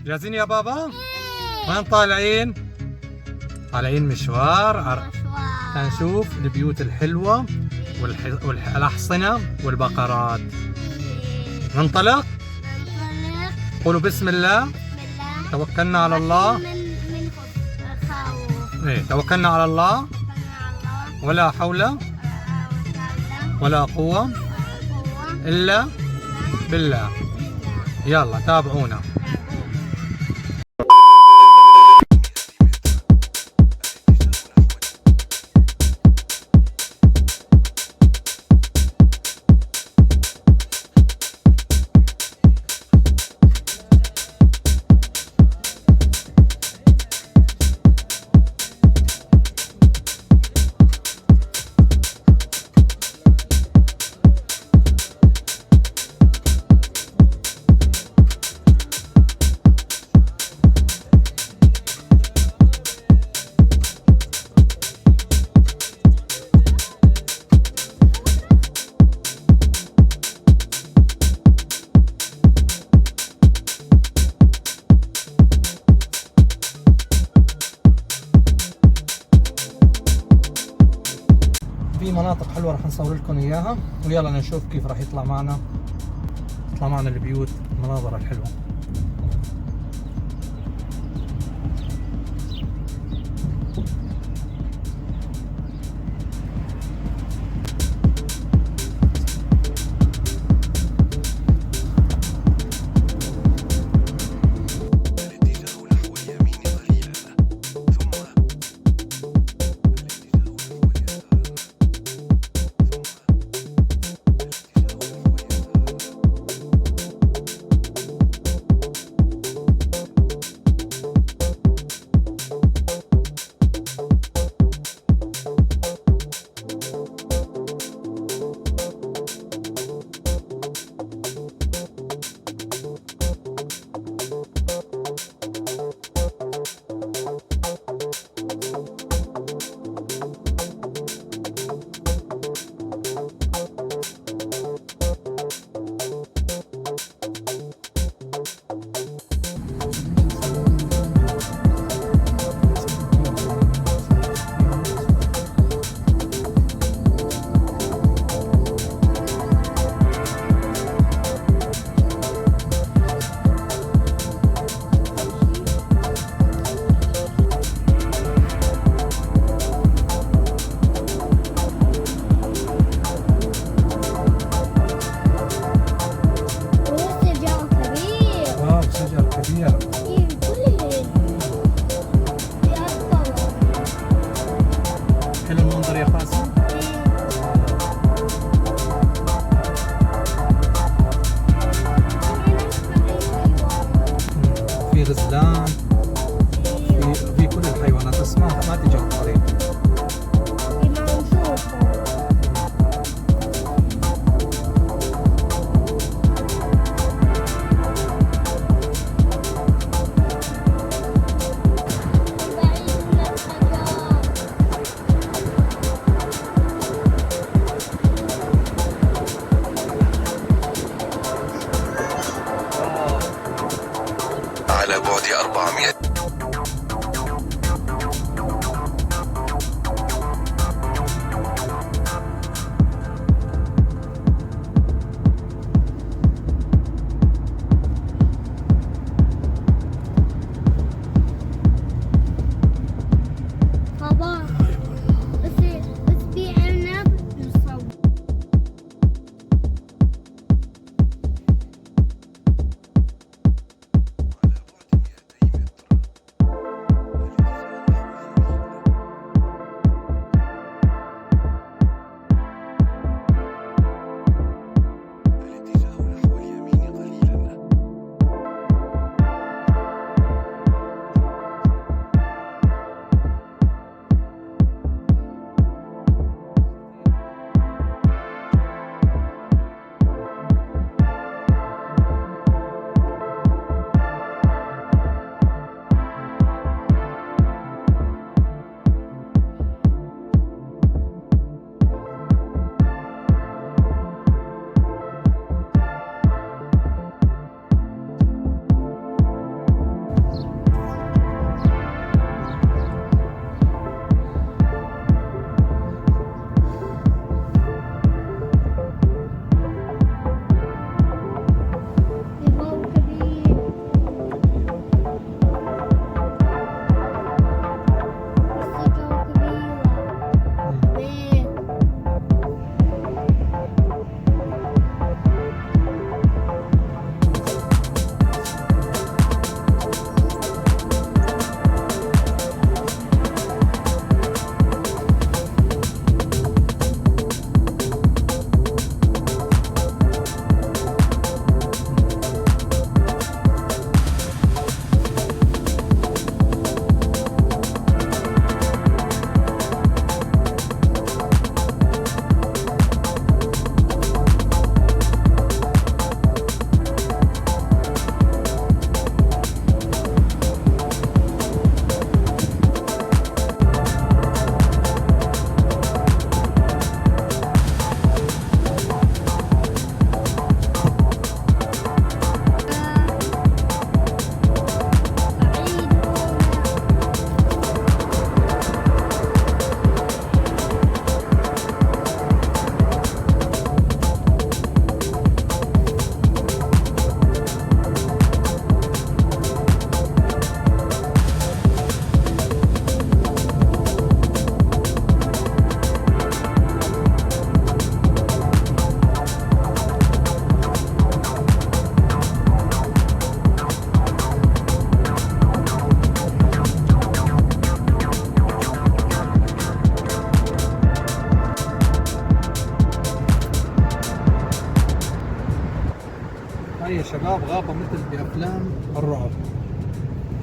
جاهزين يا بابا؟ وين طالعين؟ طالعين مشوار هنشوف البيوت الحلوة والأحصنة والبقرات. ننطلق؟ قولوا بسم الله. توكلنا على الله. ايه توكلنا على الله ولا حول ولا قوة إلا بالله. يلا تابعونا. في مناطق حلوة راح نصور لكم اياها، ويلا نشوف كيف راح يطلع معنا البيوت، المناظر الحلوة. حلو المنظر يا قاسم. في غزلان، في كل الحيوانات، بس ما تجي على الطريق. على بعد 400.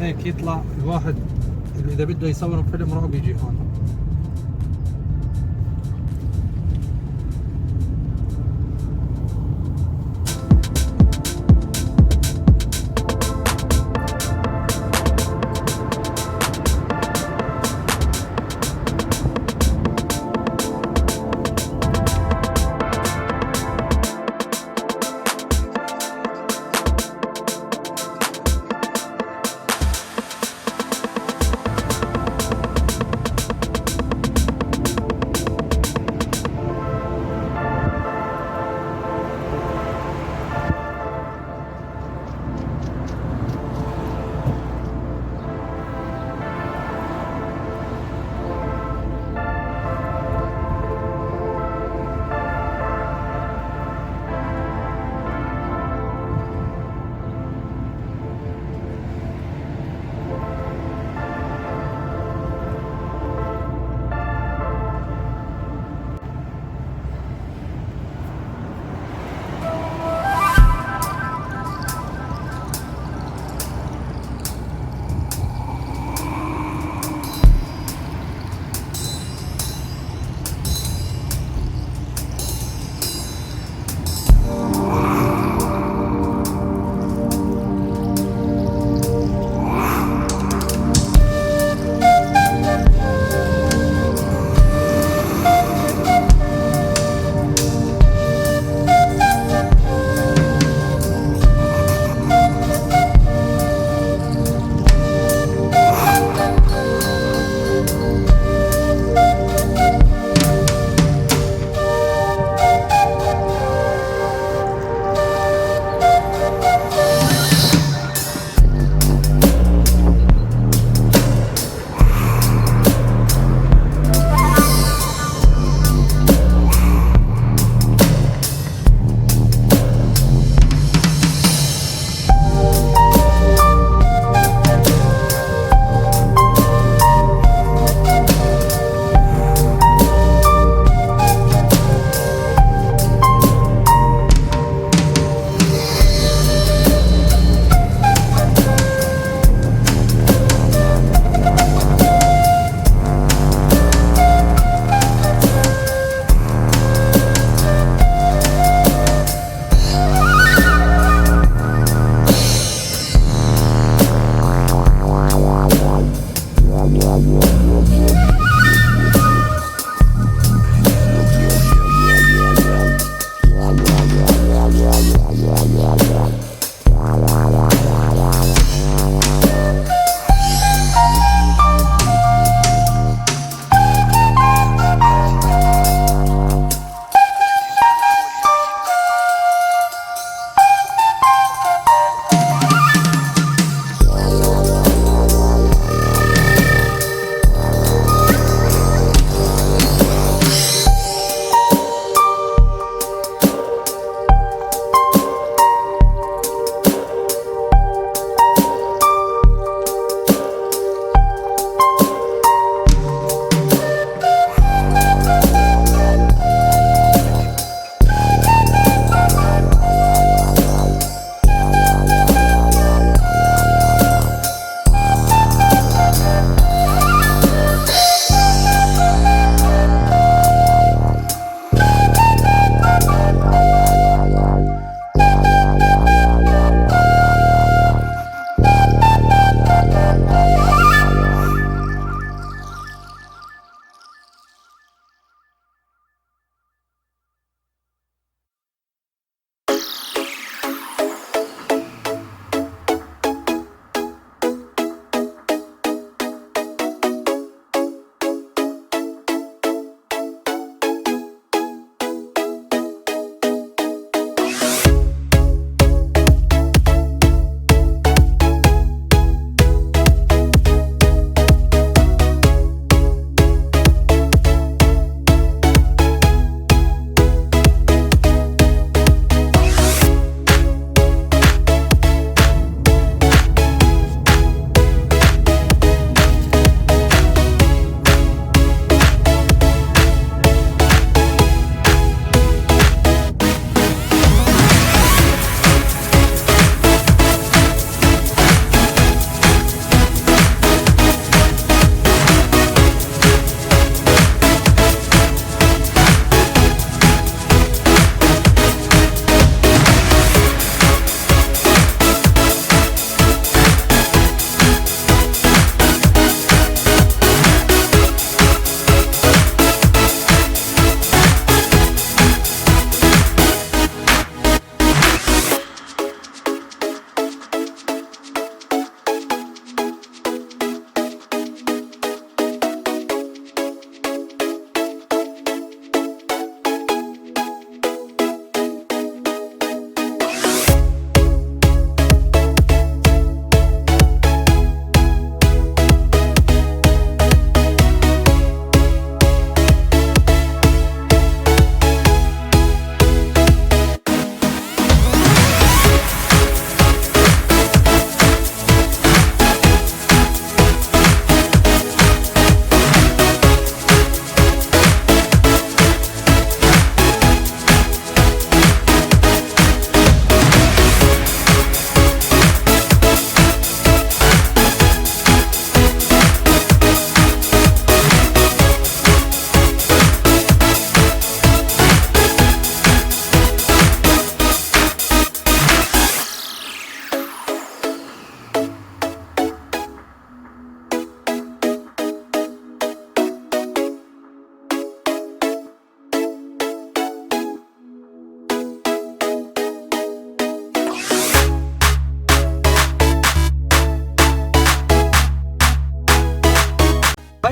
هيك يطلع الواحد اللي اذا بده يصور فيلم رعب يجي هون.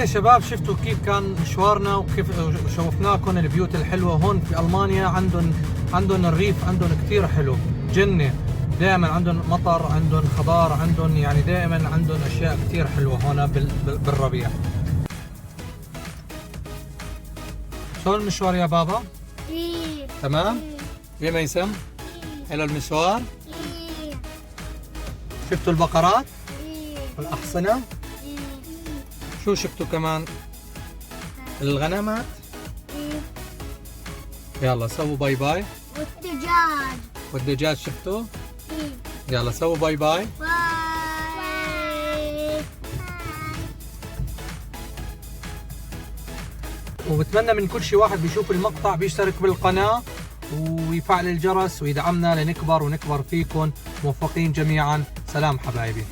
يا شباب شفتوا كيف كان مشوارنا وكيف شوفناكم البيوت الحلوة هون في ألمانيا. عندهم الريف عندهم كثير حلو، جنة. دائما عندهم مطر، عندهم خضار، عندهم يعني دائما عندهم أشياء كثير حلوة هون بالربيع. شلون المشوار يا بابا؟ تمام؟ يا ميسم؟ حلو المشوار؟ شفتوا البقرات؟ والأحصنة؟ شو شفتوا كمان؟ الغنمات؟ يلا سووا باي باي. والدجاج شفتوا؟ يلا سووا باي باي. وبتمنى من كل شي واحد بيشوف المقطع بيشترك بالقناة ويفعل الجرس ويدعمنا لنكبر ونكبر فيكم. موفقين جميعا. سلام حبايبي.